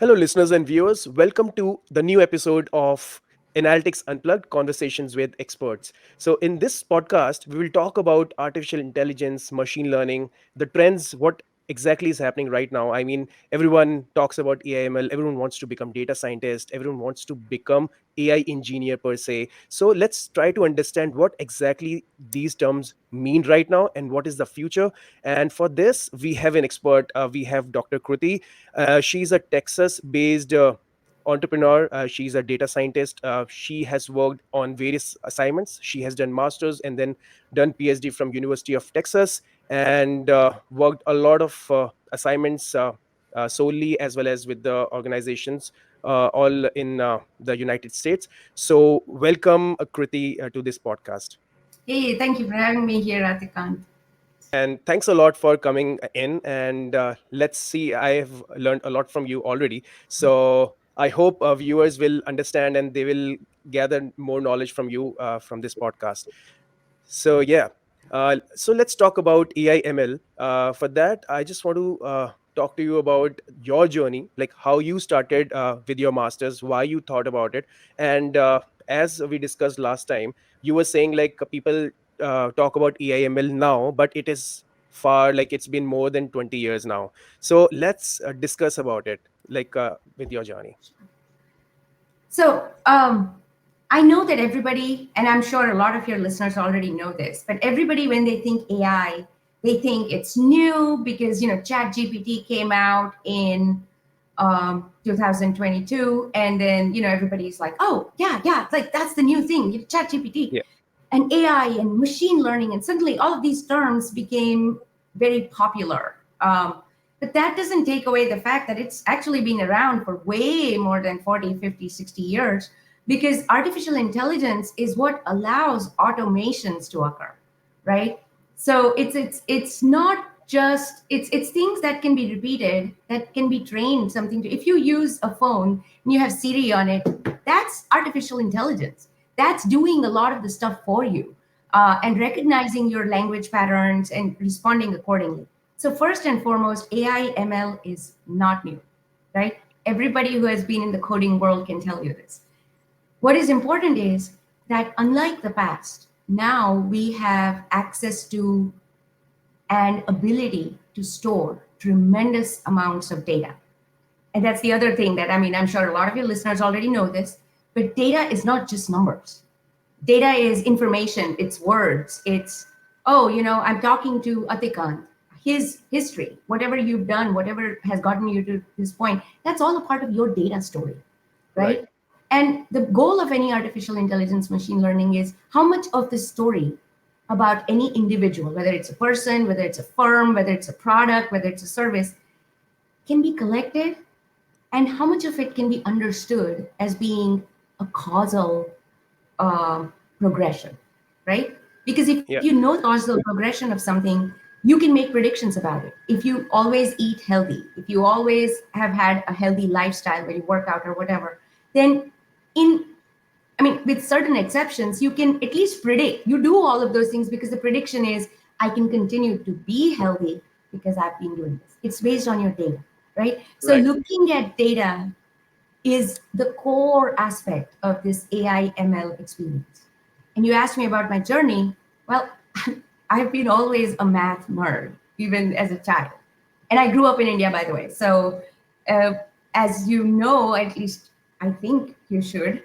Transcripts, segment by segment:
Hello, listeners and viewers. Welcome to the new episode of Analytics Unplugged Conversations with Experts. So, in this podcast, we will talk about artificial intelligence, machine learning, the trends, what exactly is happening right now. I mean, everyone talks about AI/ML, everyone wants to become data scientist, everyone wants to become AI engineer per se. So, let's try to understand what exactly these terms mean right now and what is the future. And for this, we have an expert. We have Dr. Kruti. She's a Texas based entrepreneur. She's a data scientist. She has worked on various assignments. She has done masters and then done PhD from University of Texas and worked a lot of assignments solely as well as with the organizations all in the United States. So welcome Kriti to this podcast. Hey, thank you for having me here, Atikant. And thanks a lot for coming in. And let's see, I have learned a lot from you already. So I hope viewers will understand and they will gather more knowledge from you from this podcast. So, yeah. So let's talk about AI ML. For that, I just want to talk to you about your journey, like how you started with your masters, why you thought about it. And as we discussed last time, you were saying like people talk about AI ML now, but it is far like it's been more than 20 years now. So let's discuss about it, like with your journey. So, I know that everybody, and I'm sure a lot of your listeners already know this, but everybody, when they think AI, they think it's new because, ChatGPT came out in 2022. And then, everybody's like, oh, yeah, it's like that's the new thing, ChatGPT Yeah. and AI and machine learning. And suddenly all of these terms became very popular. But that doesn't take away the fact that it's actually been around for way more than 40, 50, 60 years, because artificial intelligence is what allows automations to occur, right? So it's not just it's things that can be repeated, that can be trained something to. If you use a phone and you have Siri on it, that's artificial intelligence. That's doing a lot of the stuff for you, and recognizing your language patterns and responding accordingly. So first and foremost, AI ML is not new, right? Everybody who has been in the coding world can tell you this. What is important is that unlike the past, now we have access to and ability to store tremendous amounts of data. And that's the other thing that, I mean, I'm sure a lot of your listeners already know this, but data is not just numbers. Data is information, it's words, it's, oh, I'm talking to Atikant, his history, whatever you've done, whatever has gotten you to this point, that's all a part of your data story, Right. right? And the goal of any artificial intelligence machine learning is how much of the story about any individual, whether it's a person, whether it's a firm, whether it's a product, whether it's a service, can be collected, and how much of it can be understood as being a causal uh, progression, right? Because if you Yeah. know the causal progression of something, you can make predictions about it. If you always eat healthy, if you always have had a healthy lifestyle where you work out or whatever, then in I mean, with certain exceptions, you can at least predict. You do all of those things because the prediction is I can continue to be healthy because I've been doing this. It's based on your data, right? So Right. looking at data is the core aspect of this AI ML experience. And you asked me about my journey. Well, I've been always a math nerd, even as a child. And I grew up in India, by the way. So, uh, as you know, at least I think you should,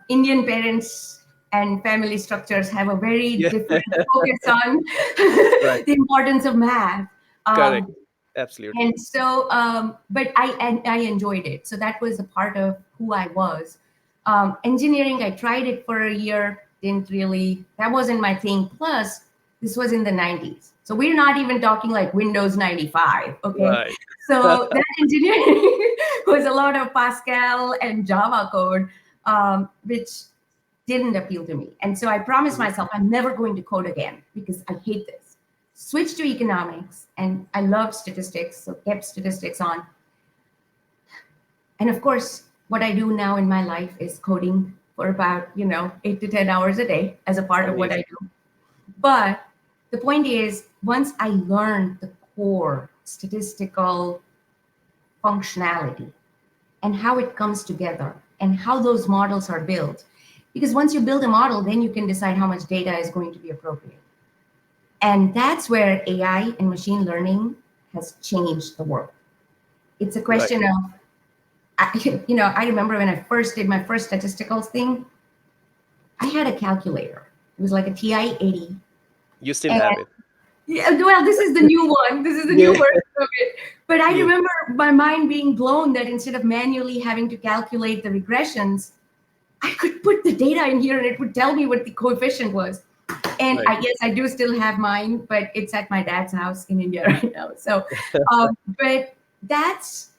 Indian parents and family structures have a very Yeah. different focus on Right. the importance of math. Correct. Um, Absolutely. and so but I enjoyed it, so that was a part of who I was. Engineering, I tried it for a year, didn't really, that wasn't my thing. Plus this was in the 90s, so we're not even talking like Windows 95, okay? Right. So that engineering was a lot of Pascal and Java code, which didn't appeal to me. And so I promised Mhm. myself I'm never going to code again because I hate this. Switched to economics, and I loved statistics, so kept statistics on. And of course, what I do now in my life is coding for about, 8 to 10 hours a day as a part of what I Amazing. do. But the point is, once I learned the core statistical functionality, and how it comes together and how those models are built. Because once you build a model, then you can decide how much data is going to be appropriate. And that's where AI and machine learning has changed the world. It's a Right. question of, I remember when I first did my first statistical thing, I had a calculator. It was like a TI 80. You still And have it. yeah, well, this is the new one. This is the new Yeah. version of it. But I Yeah. remember my mind being blown that instead of manually having to calculate the regressions, I could put the data in here and it would tell me what the coefficient was. And Right. I guess I do still have mine, but it's at my dad's house in India right now. So, but that's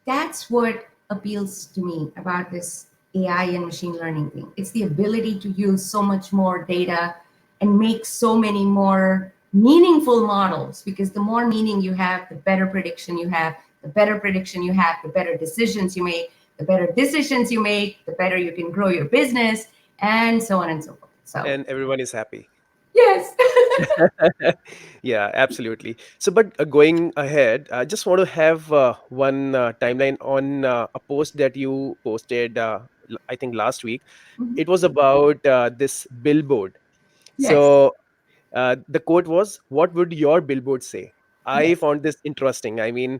that's what appeals to me about this AI and machine learning thing. It's the ability to use so much more data and make so many more meaningful models, because the more meaning you have, the better prediction you have. The better prediction you have, the better decisions you make. The better decisions you make, the better you can grow your business, and so on and so forth. So, And everyone is happy. yes. Yeah, absolutely. So, but going ahead, I just want to have one timeline on a post that you posted, I think last week. Mhm. It was about this billboard. Yes. So, the quote was, "What would your billboard say?" I Yes. found this interesting. I mean,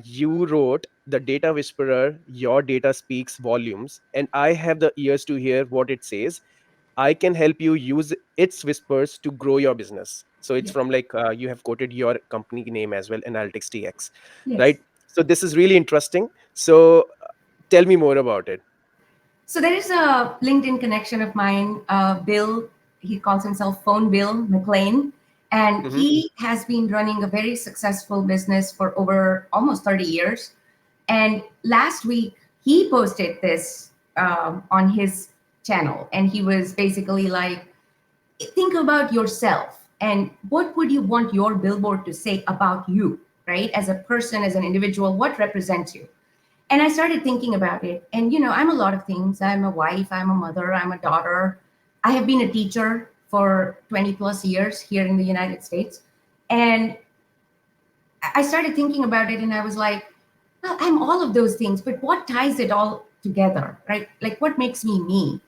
you wrote, "The data whisperer, your data speaks volumes, and I have the ears to hear what it says. I can help you use its whispers to grow your business." So it's Yes. from like you have quoted your company name as well, Analytics TX, Yes. right? So this is really interesting. So tell me more about it. So there is a LinkedIn connection of mine, Bill. He calls himself Phone Bill McLean, and Hmm. he has been running a very successful business for over almost 30 years. And last week he posted this on his channel, and he was basically like, think about yourself and what would you want your billboard to say about you, right? As a person, as an individual, what represents you? And I started thinking about it. And, I'm a lot of things. I'm a wife, I'm a mother, I'm a daughter. I have been a teacher for 20 plus years here in the United States. And I started thinking about it and I was like, well, I'm all of those things, but what ties it all together, right? Like what makes me me?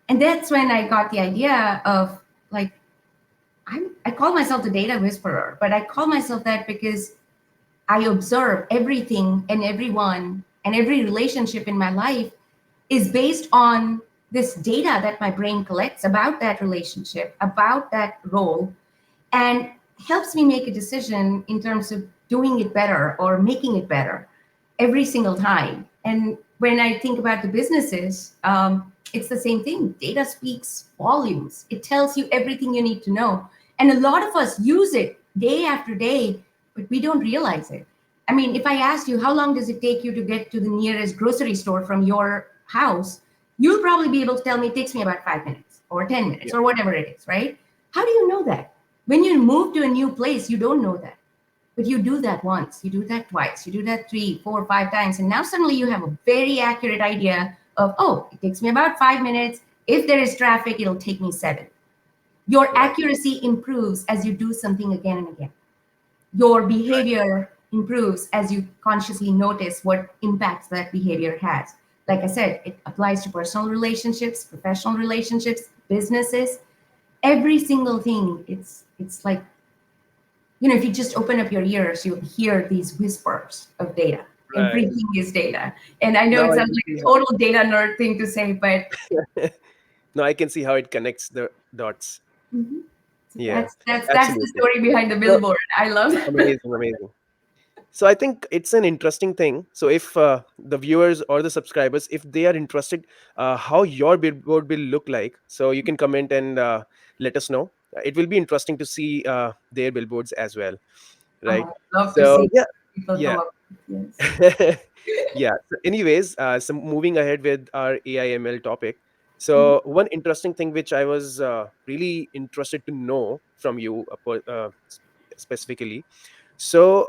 And that's when I got the idea of like, I call myself the data whisperer, but I call myself that because I observe everything and everyone and every relationship in my life is based on this data that my brain collects about that relationship, about that role, and helps me make a decision in terms of doing it better or making it better every single time. And when I think about the businesses, it's the same thing. Data speaks volumes, it tells you everything you need to know. And a lot of us use it day after day, but we don't realize it. I mean, if I asked you, how long does it take you to get to the nearest grocery store from your house? You'll probably be able to tell me it takes me about 5 minutes or 10 minutes Yeah. or whatever it is, right? How do you know that? When you move to a new place, you don't know that. But you do that once, you do that twice, you do that 3, 4, 5 times, and now suddenly you have a very accurate idea of, oh, it takes me about 5 minutes. If there is traffic, it'll take me 7. Your Right. accuracy improves as you do something again and again. Your Right. behavior improves as you consciously notice what impacts that behavior has. Like I said, it applies to personal relationships, professional relationships, businesses, every single thing. It's like, if you just open up your ears, you'll hear these whispers of data. Right. Everything is data. And I know Now it I sounds can like see a total data nerd thing to say, but how. Now I can see how it connects the dots. mhm. So Yeah. that's the Absolutely. story behind the No, billboard. I love that. amazing, amazing. So I think it's an interesting thing. So if the viewers or the subscribers, if they are interested, how your billboard will look like, so you can comment and let us know. It will be interesting to see their billboards as well, right? Oh, I love to So see yeah, people come yeah. up with yes. Yeah. So anyways, so moving ahead with our AIML topic. Mhm. So one interesting thing which I was really interested to know from you specifically. So,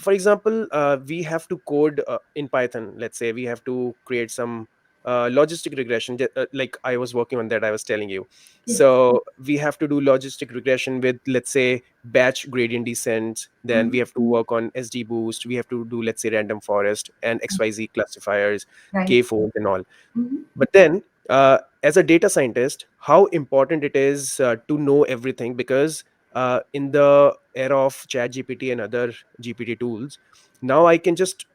for example, we have to code in Python. Let's say we have to create some logistic regression, like I was working on that, I was telling you. Yes. So we have to do logistic regression with, let's say, batch gradient descent. Then Mhm. we have to work on SD boost. We have to do, let's say, random forest and XYZ classifiers, Right. K-fold and all. Mhm. But then, as a data scientist, how important it is to know everything, because in the era of ChatGPT and other GPT tools, now I can just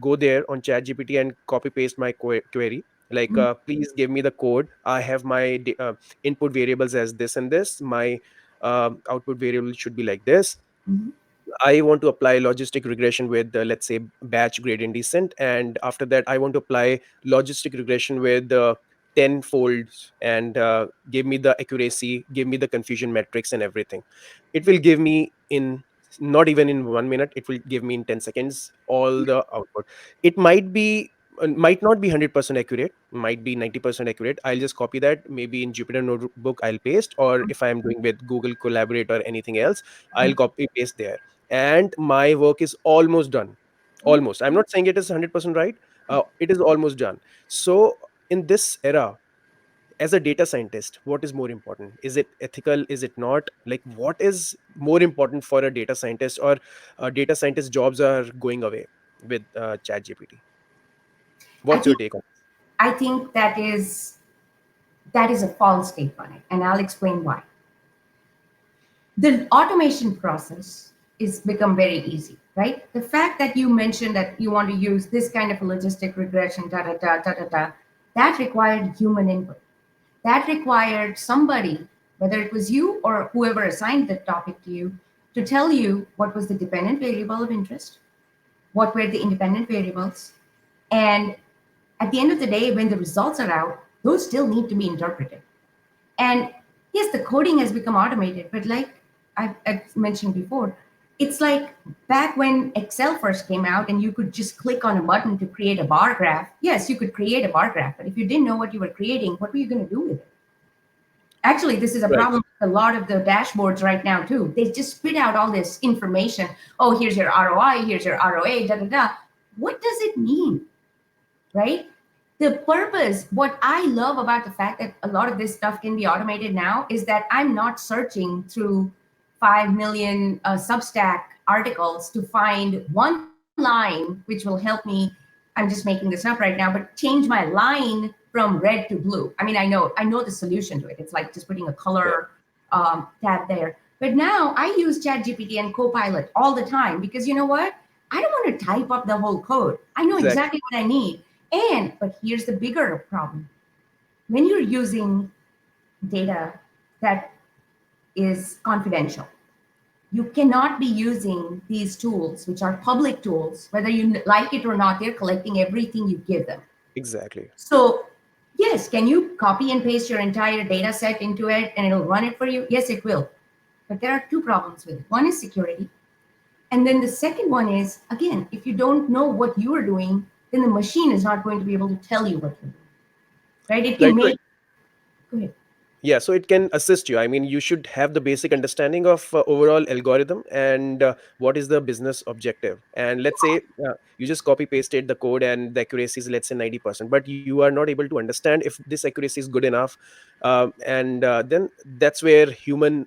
go there on ChatGPT and copy paste my query. Like, Mhm. please give me the code. I have my input variables as this and this. My output variable should be like this. Mhm. I want to apply logistic regression with, let's say, batch gradient descent, and after that, I want to apply logistic regression with 10 folds, and give me the accuracy, give me the confusion metrics, and everything. It will give me in, not even in 1 minute. It will give me in 10 seconds all the output. It might not be 100% accurate, might be 90% accurate. I'll just copy that. Maybe in Jupyter Notebook, I'll paste, or if I'm doing with Google Collaborate or anything else, I'll copy paste there, and my work is almost done. Almost, I'm not saying it is 100% right. It is almost done. So in this era, as a data scientist, what is more important? Is it ethical? Is it not? Like, what is more important for a data scientist? Or data scientist jobs are going away with chat gpt? I What's your think take on I think that is a false take on it, and I'll explain why. The automation process is become very easy, right? The fact that you mentioned that you want to use this kind of a logistic regression, da da da da da da, that required human input. That required somebody, whether it was you or whoever assigned the topic to you, to tell you what was the dependent variable of interest, what were the independent variables, and at the end of the day, when the results are out, those still need to be interpreted. And yes, the coding has become automated, but like I've mentioned before, it's like back when Excel first came out and you could just click on a button to create a bar graph. Yes, you could create a bar graph, but if you didn't know what you were creating, what were you going to do with it? Actually, this is a right? problem with a lot of the dashboards right now too. They just spit out all this information. Oh, here's your ROI, here's your ROA, da da da. What does it mean, right? The purpose, what I love about the fact that a lot of this stuff can be automated now is that I'm not searching through 5 million Substack articles to find one line which will help me. I'm just making this up right now, but change my line from red to blue. I mean, I know the solution to it. It's like just putting a Yeah, color tab there. But now I use ChatGPT and Copilot all the time because you know what? I don't want to type up the whole code. I know exactly. exactly what I need. But here's the bigger problem. When you're using data that is confidential, you cannot be using these tools, which are public tools, whether you like it or not, they're collecting everything you give them. Exactly. So, yes, can you copy and paste your entire data set into it and it'll run it for you? Yes, it will. But there are two problems with it. One is security. And then the second one is, again, if you don't know what you are doing, then the machine is not going to be able to tell you what you're doing, right? It can Right. So make, go ahead. yeah, so it can assist you. I mean, you should have the basic understanding of overall algorithm, and what is the business objective. And let's say you just copy pasted the code and the accuracy is, let's say, 90%, but you are not able to understand if this accuracy is good enough. And then that's where human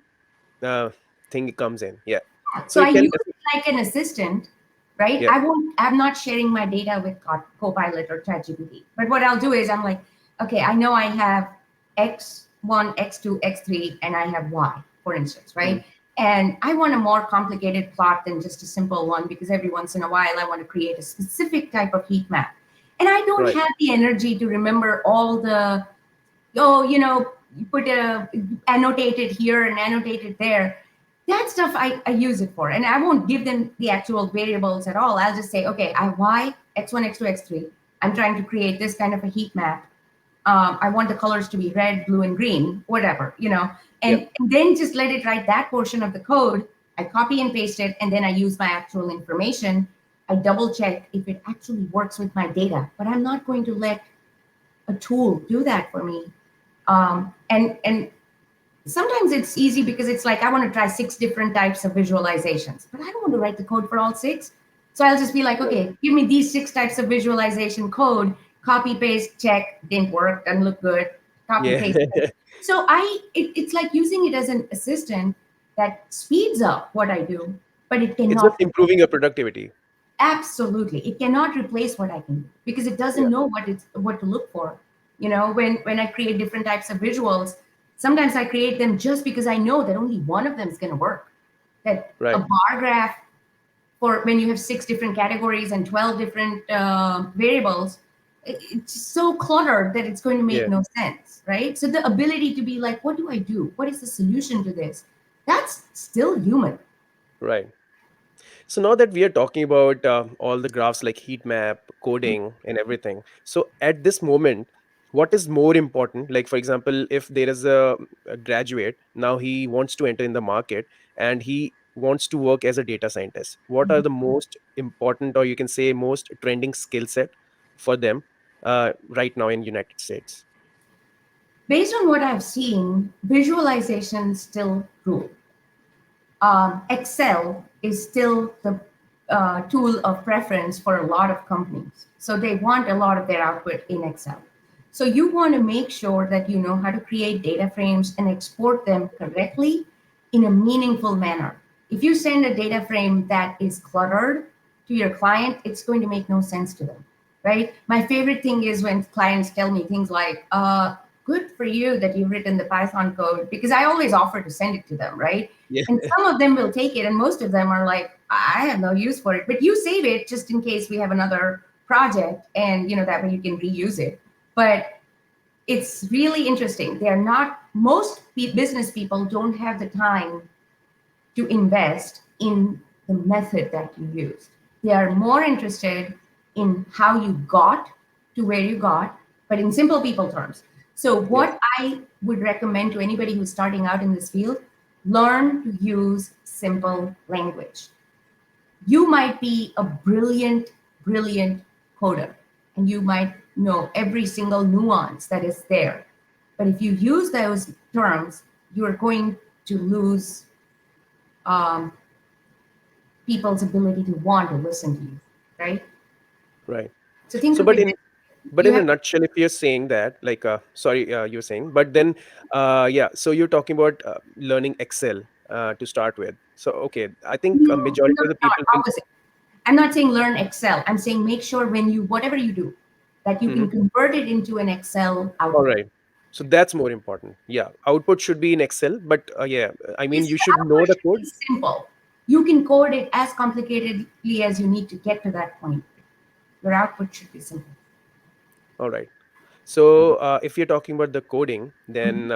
uh, thing comes in. Yeah. So So I it can use it like an assistant, right? yeah, I'm not sharing my data with Copilot or ChatGPT. But what I'll do is I'm like, okay, I know I have X1, X2, X3, and I have Y, for instance, mm, right? And I want a more complicated plot than just a simple one because every once in a while I want to create a specific type of heat map. And I don't right. have the energy to remember all the, you put a annotated here and annotated there. That stuff I use it for. And I won't give them the actual variables at all. I'll just say, okay, I Y, X1, X2, X3. I'm trying to create this kind of a heat map. I want the colors to be red, blue, and green, whatever, Yeah, and then just let it write that portion of the code. I copy and paste it, and then I use my actual information. I double check if it actually works with my data, but I'm not going to let a tool do that for me. And sometimes it's easy because it's like I want to try 6 different types of visualizations, but I don't want to write the code for all 6. So I'll just be like, right. okay, give me these 6 types of visualization code, copy paste, check, didn't work, doesn't look good, copy Yeah. paste. So it's like using it as an assistant that speeds up what I do, but it It's just cannot improving your productivity. absolutely it cannot replace what I can do because it Yeah. doesn't know what to look for. When I create different types of visuals, sometimes I create them just because I know that only one of them is going to work. That a Right. bar graph for when you have 6 different categories and 12 different variables, it's so cluttered that it's going to make Yeah. no sense, right? So the ability to be like, what do I do? What is the solution to this? That's still human. Right. So now that we are talking about all the graphs like heat map, coding, and everything, so at this moment, what is more important? Like, for example, if there is a graduate, now he wants to enter in the market and he wants to work as a data scientist, what are the most important, or you can say most trending skill set for them right now in United States? Based on what I've seen, visualization still rule. Excel is still the tool of preference for a lot of companies. So they want a lot of their output in Excel. So you want to make sure that you know how to create data frames and export them correctly in a meaningful manner. If you send a data frame that is cluttered to your client, it's going to make no sense to them, right? My favorite thing is when clients tell me things like, good for you that you've written the Python code, because I always offer to send it to them, right? Yeah. And some of them will take it, and most of them are like, I have no use for it, but you save it just in case we have another project, and that way you can reuse it. But it's really interesting. They're not, most business people don't have the time to invest in the method that you used. They are more interested in how you got to where you got, but in simple people terms. So, Yes. what I would recommend to anybody who's starting out in this field, learn to use simple language. You might be a brilliant coder, and you might know every single nuance that is there. But if you use those terms, you're going to lose um, people's ability to want to listen to you, right? Right. So think So, of but it. but You in a have nutshell, if you're saying that, like, sorry, you're saying, but then, yeah, so you're talking about learning Excel to start with. So, okay, I think a no, majority no, of the not people will. opposite. I'm not saying learn Excel. I'm saying make sure when you whatever you do, that you Mhm. can convert it into an Excel All output. right. So that's more important. Yeah, output should be in Excel, but yeah, I mean, Yes, you the should know output the should code. be simple. You can code it as complicatedly as you need to get to that point. Your output should be simple. All right. So if you're talking about the coding, Mhm. then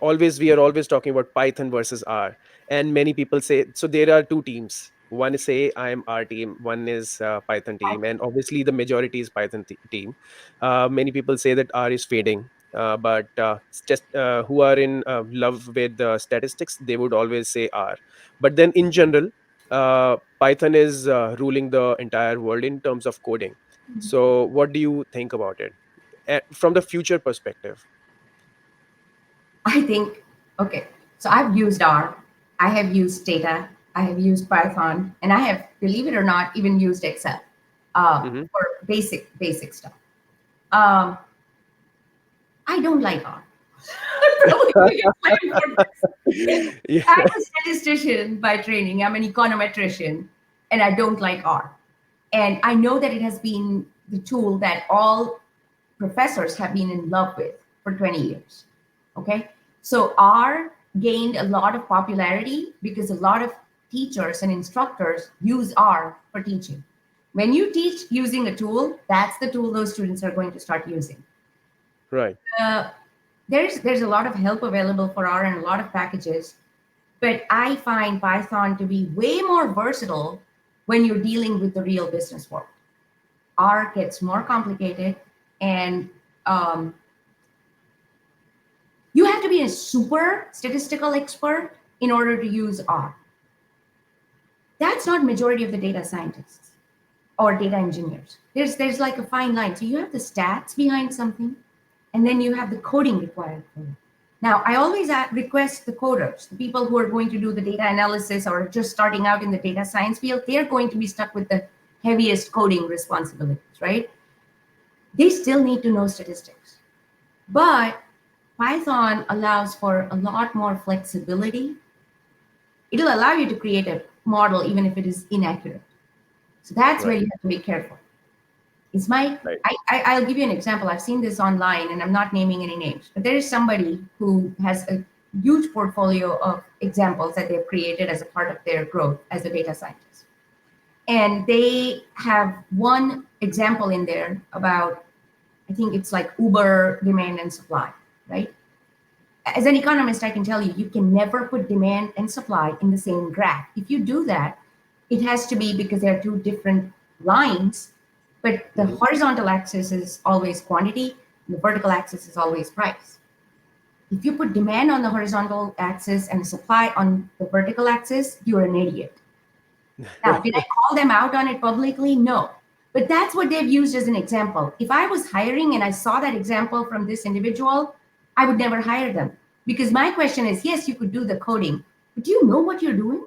always we are always talking about Python versus R, and many people say so. There are two teams. One is say I am R team, one is Python team, and obviously the majority is Python team. Many people say that R is fading, but it's just who are in love with statistics, they would always say R. But then in general, Python is ruling the entire world in terms of coding. So what do you think about it from the future perspective? I think, okay, so I've used R, I have used data, I have used Python, and I have, believe it or not, even used Excel Hmm. for basic stuff. Um, I don't like R. I'm probably going to get blamed for this. Yeah. I'm a statistician by training, I'm an econometrician, and I don't like R. And I know that it has been the tool that all professors have been in love with for 20 years. Okay. So R gained a lot of popularity because a lot of teachers and instructors use R for teaching. When you teach using a tool, that's the tool those students are going to start using. Right. Uh, there's a lot of help available for R and a lot of packages, but I find Python to be way more versatile when you're dealing with the real business world. R gets more complicated, and um, you have to be a super statistical expert in order to use R. That's not majority of the data scientists or data engineers. There's like a fine line. So you have the stats behind something, and then you have the coding required for it. Now, I always request the coders, the people who are going to do the data analysis or just starting out in the data science field, they're going to be stuck with the heaviest coding responsibilities, right? They still need to know statistics. But Python allows for a lot more flexibility. It'll allow you to create a model even if it is inaccurate. So that's where Right. you have to be careful. It's my Right. I'll give you an example. I've seen this online, and I'm not naming any names, but there is somebody who has a huge portfolio of examples that they've created as a part of their growth as a data scientist. And they have one example in there about, I think it's like Uber demand and supply, right? As an economist, I can tell you, you can never put demand and supply in the same graph. If you do that, it has to be because there are two different lines, but the Mhm. horizontal axis is always quantity, and the vertical axis is always price. If you put demand on the horizontal axis and supply on the vertical axis, you're an idiot. Now, did I call them out on it publicly? No. But that's what they've used as an example. If I was hiring and I saw that example from this individual, I would never hire them. Because my question is, yes, you could do the coding, but do you know what you're doing?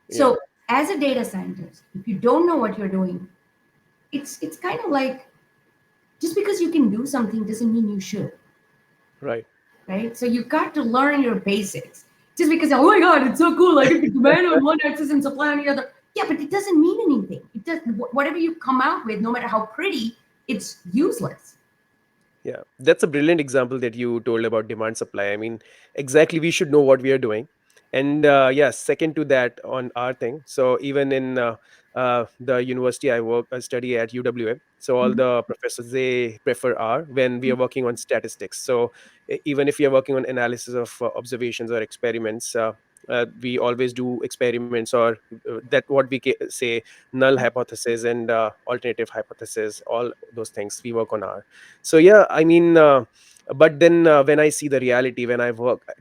Yeah. So as a data scientist, if you don't know what you're doing, it's kind of like, just because you can do something doesn't mean you should, Right. right? So you've got to learn your basics. Just because, oh my God, it's so cool, I can put demand on one axis and supply on the other. Yeah, but it doesn't mean anything. It does whatever you come out with, no matter how pretty, it's useless. Yeah, that's a brilliant example that you told about demand supply. I mean, exactly, we should know what we are doing. And yeah, second to that on our thing. So even in the university I work, I study at UWA. So all Mhm. the professors they prefer R when we are working on statistics. So even if we are working on analysis of observations or experiments, we always do experiments or that what we say null hypothesis and alternative hypothesis. All those things we work on R. So yeah, I mean, but then when I see the reality, when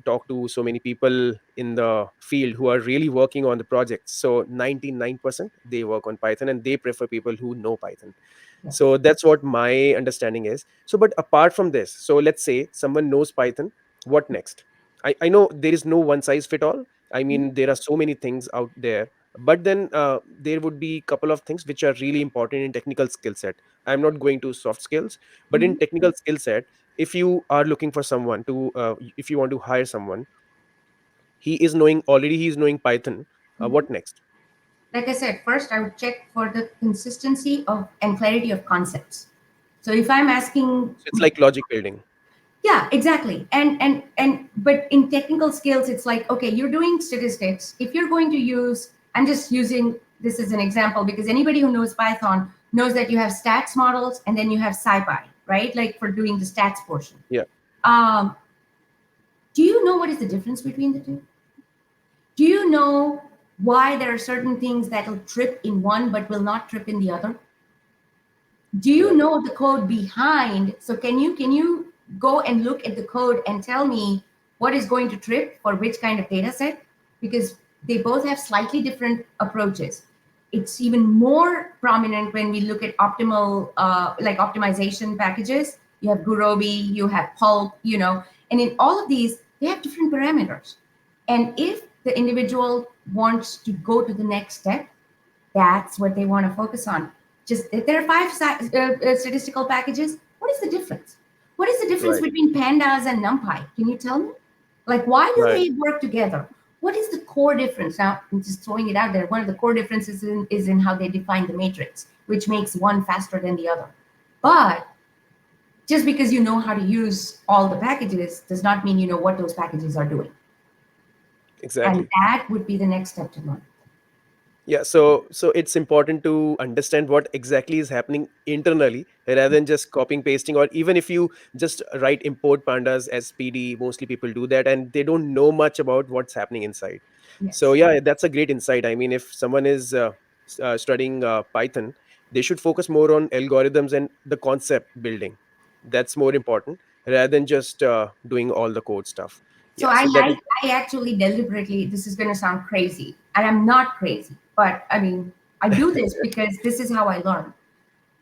talk to so many people in the field who are really working on the projects, so 99% they work on Python and they prefer people who know Python. Yes. So that's what my understanding is. So but apart from this, so let's say someone knows Python, what next? I know there is no one size fit all. I Mhm. mean, there are so many things out there, but then there would be couple of things which are really important in technical skill set. I'm not going to soft skills, but in Mhm. technical skill set, if you are looking for someone to if you want to hire someone, he is knowing Python. Mhm. What next? Like I said, first I would check for the consistency of and clarity of concepts. So if I'm asking, So it's like logic building. yeah, exactly. And but in technical skills, it's like, okay, you're doing statistics. If you're going to use, I'm just using this as an example because anybody who knows Python knows that you have stats models and then you have SciPy, right? Like for doing the stats portion. Yeah. Um, do you know what is the difference between the two? Do you know why there are certain things that will trip in one but will not trip in the other? Do you Right. know the code behind? So can you go and look at the code and tell me what is going to trip for which kind of data set? Because they both have slightly different approaches. It's even more prominent when we look at optimal like optimization packages. You have Gurobi, you have Pulp, and in all of these they have different parameters. And if the individual wants to go to the next step, that's what they want to focus on. Just if there are five statistical packages, what is the difference? What is the difference Right. between pandas and NumPy? Can you tell me? Like, why do Right. they work together? What is the core difference? Now, I'm just throwing it out there. One of the core differences is in how they define the matrix, which makes one faster than the other. But just because you know how to use all the packages does not mean you know what those packages are doing. And Exactly. that would be the next step to learn. Yeah, so it's important to understand what exactly is happening internally rather than just copying pasting, or even if you just write import pandas as PD, mostly people do that and they don't know much about what's happening inside. So Yes. yeah, that's a great insight. I mean, if someone is studying Python, they should focus more on algorithms and the concept building. That's more important rather than just doing all the code stuff. So Yeah, so that is I actually deliberately, this is going to sound crazy, and I'm not crazy, but I mean, I do this because this is how I learn.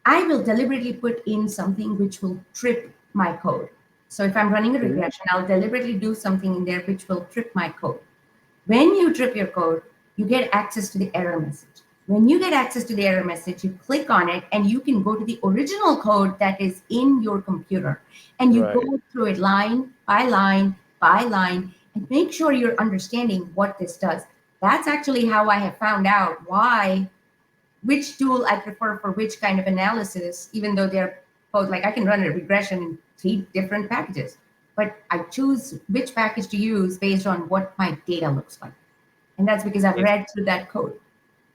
I will deliberately put in something which will trip my code. So if I'm running a Mhm. regression, I'll deliberately do something in there which will trip my code. When you trip your code, you get access to the error message. When you get access to the error message, you click on it and you can go to the original code that is in your computer, and you Right. go through it line by line by line and make sure you're understanding what this does. That's actually how I have found out which tool I prefer for which kind of analysis, even though they're both like I can run a regression in 3 different packages, but I choose which package to use based on what my data looks like. And that's because I've read through that code.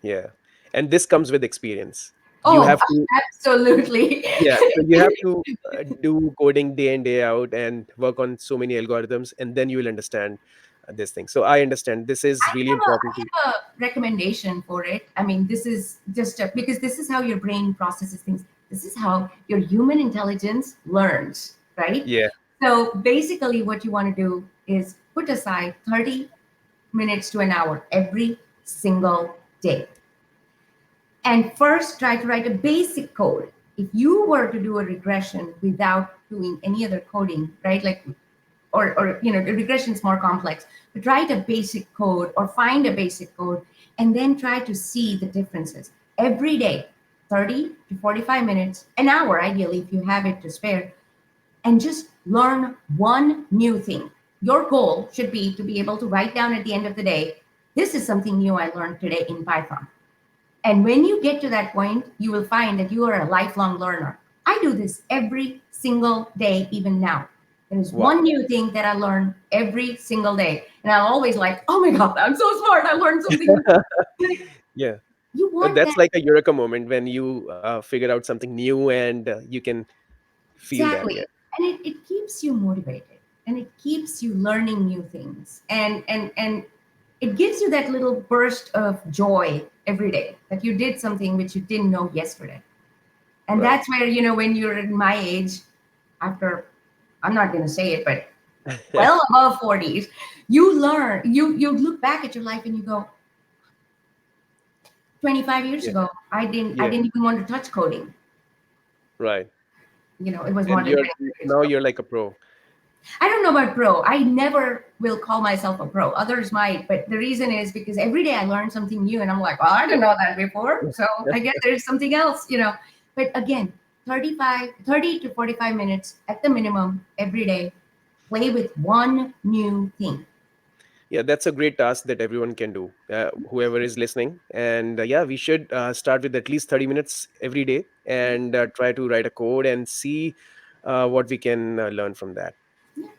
Yeah. And this comes with experience. You Oh, have to, absolutely. yeah. So you have to do coding day in, day out and work on so many algorithms, and then you will understand this thing. So I understand this is really important to, I have a recommendation for it. I mean, this is just because this is how your brain processes things. This is how your human intelligence learns, right? yeah. So basically, what you want to do is put aside 30 minutes to an hour every single day. And first, try to write a basic code. If you were to do a regression without doing any other coding, right? Like or the regression is more complex, but write a basic code or find a basic code and then try to see the differences every day, 30 to 45 minutes, an hour ideally if you have it to spare, and just learn one new thing. Your goal should be to be able to write down at the end of the day, this is something new I learned today in Python. And when you get to that point, you will find that you are a lifelong learner. I do this every single day, even now. There is one Wow. new thing that I learn every single day. And I'm always like, oh my God, I'm so smart. I learned something new. Yeah. You want That's that. like a eureka moment when you figure out something new and you can feel that. Yeah. Exactly. And it keeps you motivated and it keeps you learning new things. And it gives you that little burst of joy every day that you did something which you didn't know yesterday. And Right. that's where, when you're in my age, after, I'm not going to say it, but well above 40s, you learn, you look back at your life and you go, 25 years Yeah. ago, I Yeah. didn't even want to touch coding. Right. It was more And than you're 25 years now ago. you're like a pro. I don't know about pro. I never will call myself a pro. Others might, but the reason is because every day I learn something new and I'm like, well, I didn't know that before. So I guess there's something else. But again, 30 to 45 minutes at the minimum every day, play with one new thing. Yeah, that's a great task that everyone can do, whoever is listening. And yeah, we should start with at least 30 minutes every day and try to write a code and see what we can learn from that.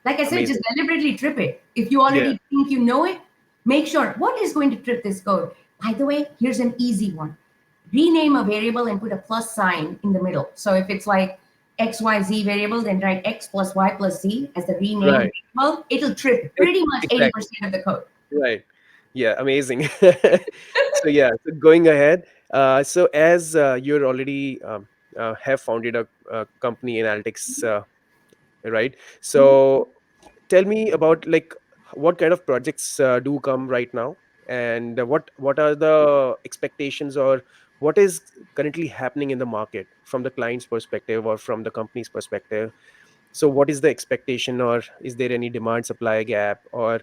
Like I said, just Amazing. deliberately trip it. If you Yeah. already think you know it, make sure what is going to trip this code. By the way, here's an easy one. Rename a variable and put a plus sign in the middle. So if it's like XYZ variable, then write X plus Y plus Z as the rename Right. variable. It'll trip pretty much Exactly. 80% of the code. Right. Yeah, amazing. So yeah, so going ahead, so as you're already have founded a company, Analytics, right? Mhm. So tell me about like what kind of projects do come right now, and what are the expectations, or what is currently happening in the market from the client's perspective or from the company's perspective. So what is the expectation, or is there any demand supply gap, or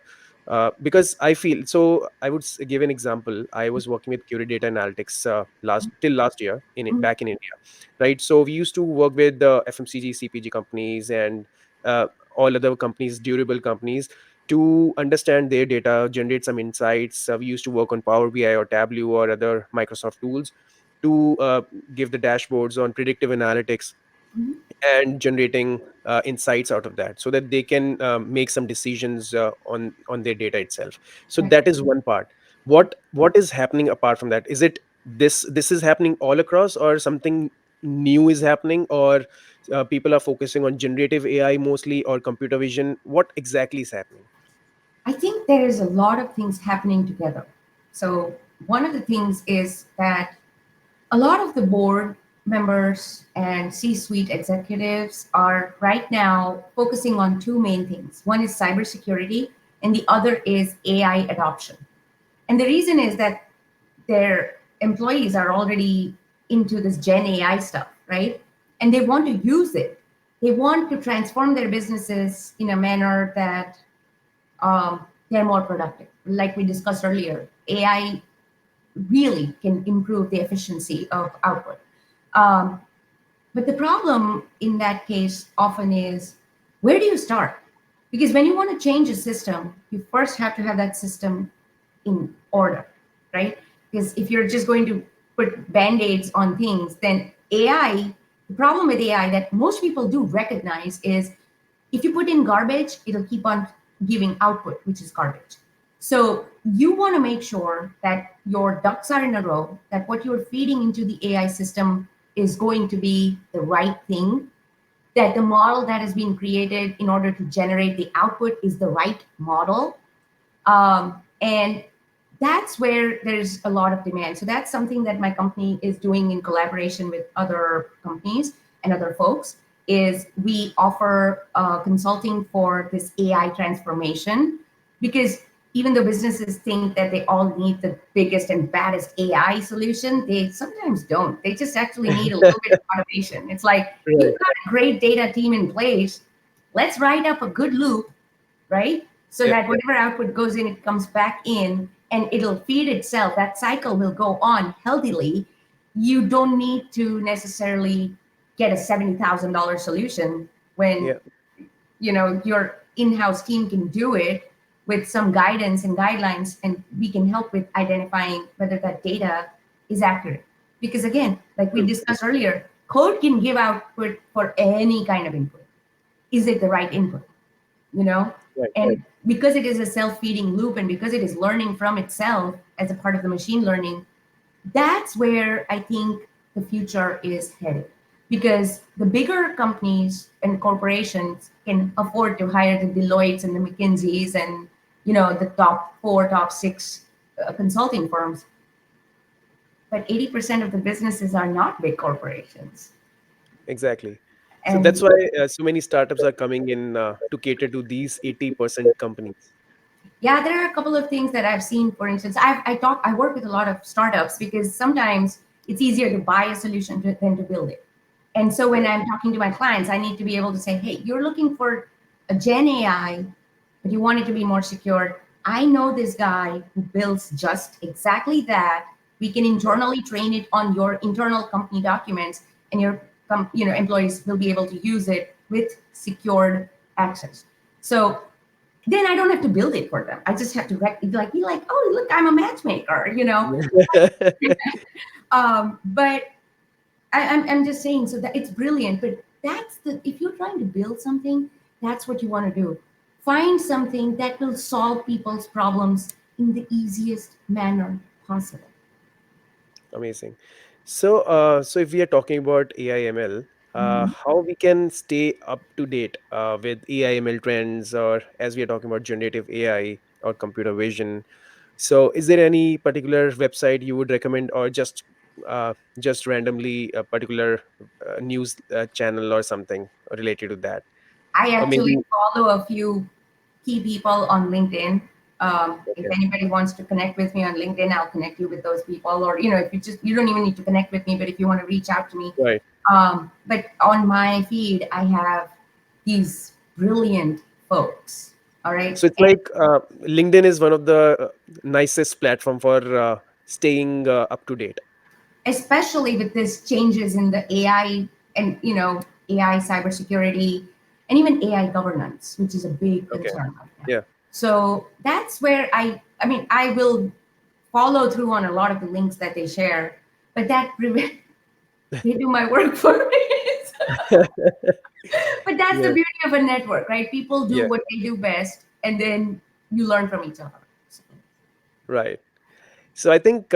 because I feel so I would give an example. I was working with Curie Data Analytics last year Mhm. back in India, right? So we used to work with the FMCG CPG companies and all other companies, durable companies, to understand their data, generate some insights. We used to work on Power BI or Tableau or other Microsoft tools to give the dashboards on predictive analytics Mhm. and generating insights out of that so that they can make some decisions on their data itself. So Right. that is one part. What is happening apart from that? Is it this is happening all across, or something new is happening, or people are focusing on generative AI mostly, or computer vision? What exactly is happening? I think there is a lot of things happening together. So one of the things is that a lot of the board members and C-suite executives are right now focusing on two main things. One is cybersecurity, and the other is AI adoption. And the reason is that their employees are already into this Gen AI stuff, right? And they want to use it. They want to transform their businesses in a manner that they're more productive. Like we discussed earlier, AI really can improve the efficiency of output. Um, but the problem in that case often is, where do you start? Because when you want to change a system, you first have to have that system in order, right? Because if you're just going to put band-aids on things, then AI, the problem with AI that most people do recognize is, if you put in garbage, it'll keep on giving output, which is garbage. So you want to make sure that your ducks are in a row, that what you're feeding into the AI system is going to be the right thing, that the model that has been created in order to generate the output is the right model. And that's where there's a lot of demand. So that's something that my company is doing in collaboration with other companies and other folks, is we offer consulting for this AI transformation. Because even though businesses think that they all need the biggest and baddest AI solution, they sometimes don't. They just actually need a little bit of automation. It's like, you've Right. got a great data team in place. Let's write up a good loop, right? So Yeah. that whatever output goes in, it comes back in and it'll feed itself. That cycle will go on healthily. You don't need to necessarily get a $70,000 solution when Yeah. your in-house team can do it with some guidance and guidelines, and we can help with identifying whether that data is accurate. Because again, like we True. discussed earlier, code can give output for any kind of input. Is it the right input? you know Right. and because it is a self-feeding loop, and because it is learning from itself as a part of the machine learning, that's where I think the future is headed. Because the bigger companies and corporations can afford to hire the Deloittes and the McKinseys and the top four, top six consulting firms. But 80% of the businesses are not big corporations. Exactly. So that's And why so many startups are coming in to cater to these 80% companies. yeah, there are a couple of things that I've seen. For instance, I work with a lot of startups because sometimes it's easier to buy a solution than to build it. And so when Right. I'm talking to my clients, I need to be able to say, hey, you're looking for a Gen AI, but you want it to be more secure. I know this guy who builds just exactly that. We can internally train it on your internal company documents, and your employees will be able to use it with secured access. So then I don't have to build it for them. I just have to be like, oh, look, I'm a matchmaker. But I'm just saying, so that it's brilliant. But if you're trying to build something, that's what you want to do. Find something that will solve people's problems in the easiest manner possible. Amazing. So if we are talking about AI/ML, Mhm. how we can stay up to date with AI/ML trends, or as we are talking about generative AI or computer vision? So, is there any particular website you would recommend, or just randomly a particular news channel or something related to that, I or actually maybe? follow a few key people on LinkedIn. If Okay, anybody wants to connect with me on LinkedIn, I'll connect you with those people. Or if you don't even need to connect with me, but if you want to reach out to me. right. But on my feed, I have these brilliant folks. All right. So it's And like LinkedIn is one of the nicest platform for staying up to date. especially with this changes in the AI and AI cybersecurity and even AI governance, which is a big Okay. concern right now. Yeah. So that's where I mean, I will follow through on a lot of the links that they share, but they do my work for me. But that's the Yeah. beauty of a network, right? People do Yeah. what they do best, and then you learn from each other. So, Right. So I think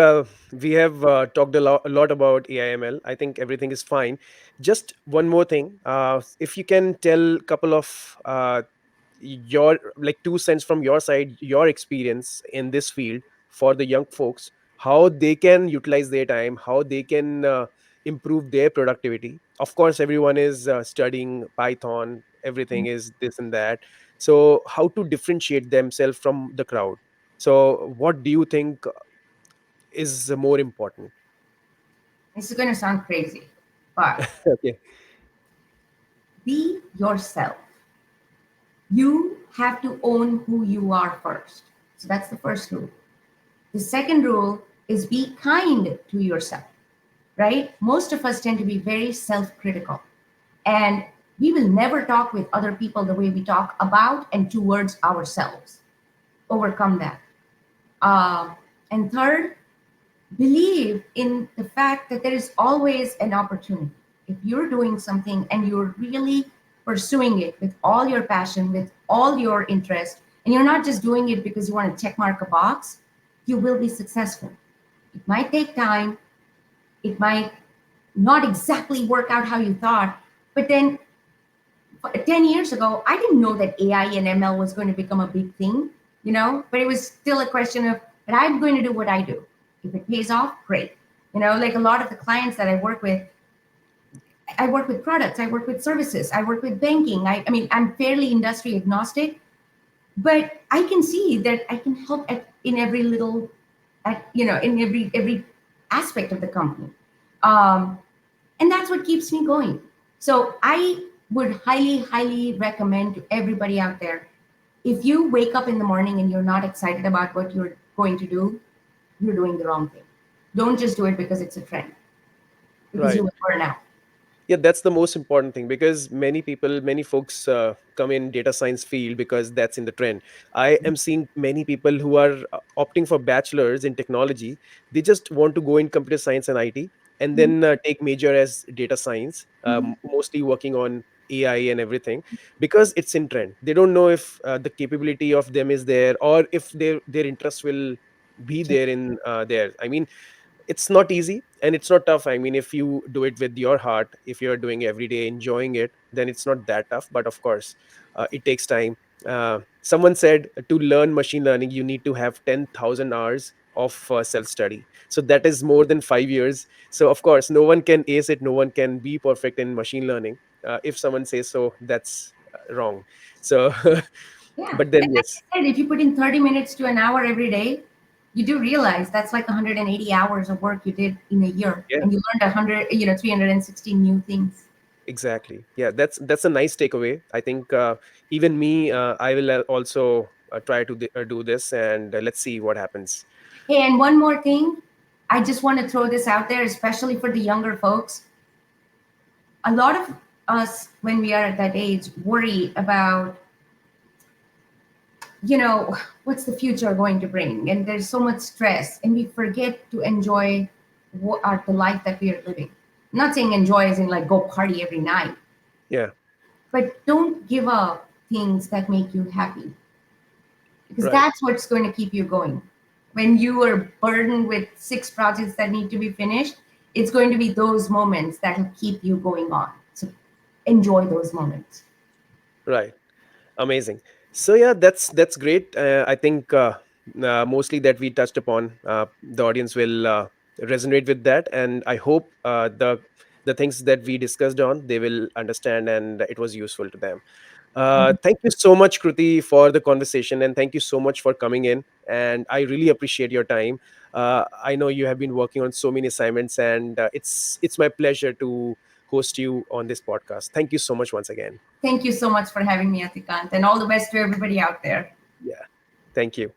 we have talked a lot about AIML. I think everything is fine. Just one more thing. If you can tell a couple of your like 2 cents from your side, your experience in this field for the young folks, how they can utilize their time, how they can improve their productivity. Of course, everyone is studying Python. Everything is this and that. So how to differentiate themselves from the crowd? So what do you think is more important? this is going to sound crazy, but Okay. be yourself. You have to own who you are first. So that's the first rule. The second rule is be kind to yourself, right? Most of us tend to be very self critical, and we will never talk with other people the way we talk about and towards ourselves. Overcome that. Uh, and third, believe in the fact that there is always an opportunity. If you're doing something and you're really pursuing it with all your passion, with all your interest, and you're not just doing it because you want to check mark a box, you will be successful. It might take time, it might not exactly work out how you thought, but then 10 years ago, I didn't know that AI and ML was going to become a big thing, but it was still a question of, but I'm going to do what I do. If it pays off, great. Like a lot of the clients that I work with products, I work with services, I work with banking. I mean, I'm fairly industry agnostic, but I can see that I can help in every little, in every aspect of the company. Um, and that's what keeps me going. So I would highly recommend to everybody out there, if you wake up in the morning and you're not excited about what you're going to do, you're doing the wrong thing. Don't just do it because it's a trend, because you Right. will burn out. Yeah, that's the most important thing, because many folks come in data science field because that's in the trend. I am seeing many people who are opting for bachelors in technology. They just want to go in computer science and IT, and Mhm, then take major as data science, mhm. mostly working on AI and everything, because it's in trend. They don't know if the capability of them is there, or if their interest will be there in there. I mean, it's not easy and it's not tough. I mean, if you do it with your heart, if you're doing every day enjoying it, then it's not that tough. But of course, it takes time. Someone said to learn machine learning you need to have 10,000 hours of self study, so that is more than 5 years. So of course no one can ace it, no one can be perfect in machine learning. If someone says so, that's wrong. So Yeah. but then And like yes. I said, if you put in 30 minutes to an hour every day, you do realize that's like 180 hours of work you did in a year. Yeah. And you learned 360 new things. Exactly. Yeah, that's a nice takeaway. I think even me, I will also try to do this, and let's see what happens. Hey, and one more thing, I just want to throw this out there, especially for the younger folks. A lot of us, when we are at that age, worry about, you know, what's the future going to bring? And there's so much stress, and we forget to enjoy the life that we are living. I'm not saying enjoy as in like go party every night, Yeah. but don't give up things that make you happy, because Right. that's what's going to keep you going. When you are burdened with 6 projects that need to be finished, it's going to be those moments that will keep you going on. So enjoy those moments. Right. Amazing. So yeah, that's great. I think mostly that we touched upon, the audience will resonate with that, and I hope the things that we discussed on, they will understand and it was useful to them. Thank you so much, Kruti, for the conversation, and thank you so much for coming in. And I really appreciate your time. I know you have been working on so many assignments, and it's my pleasure to host you on this podcast. Thank you so much once again. Thank you so much for having me, Atikant, and all the best to everybody out there. Yeah. Thank you.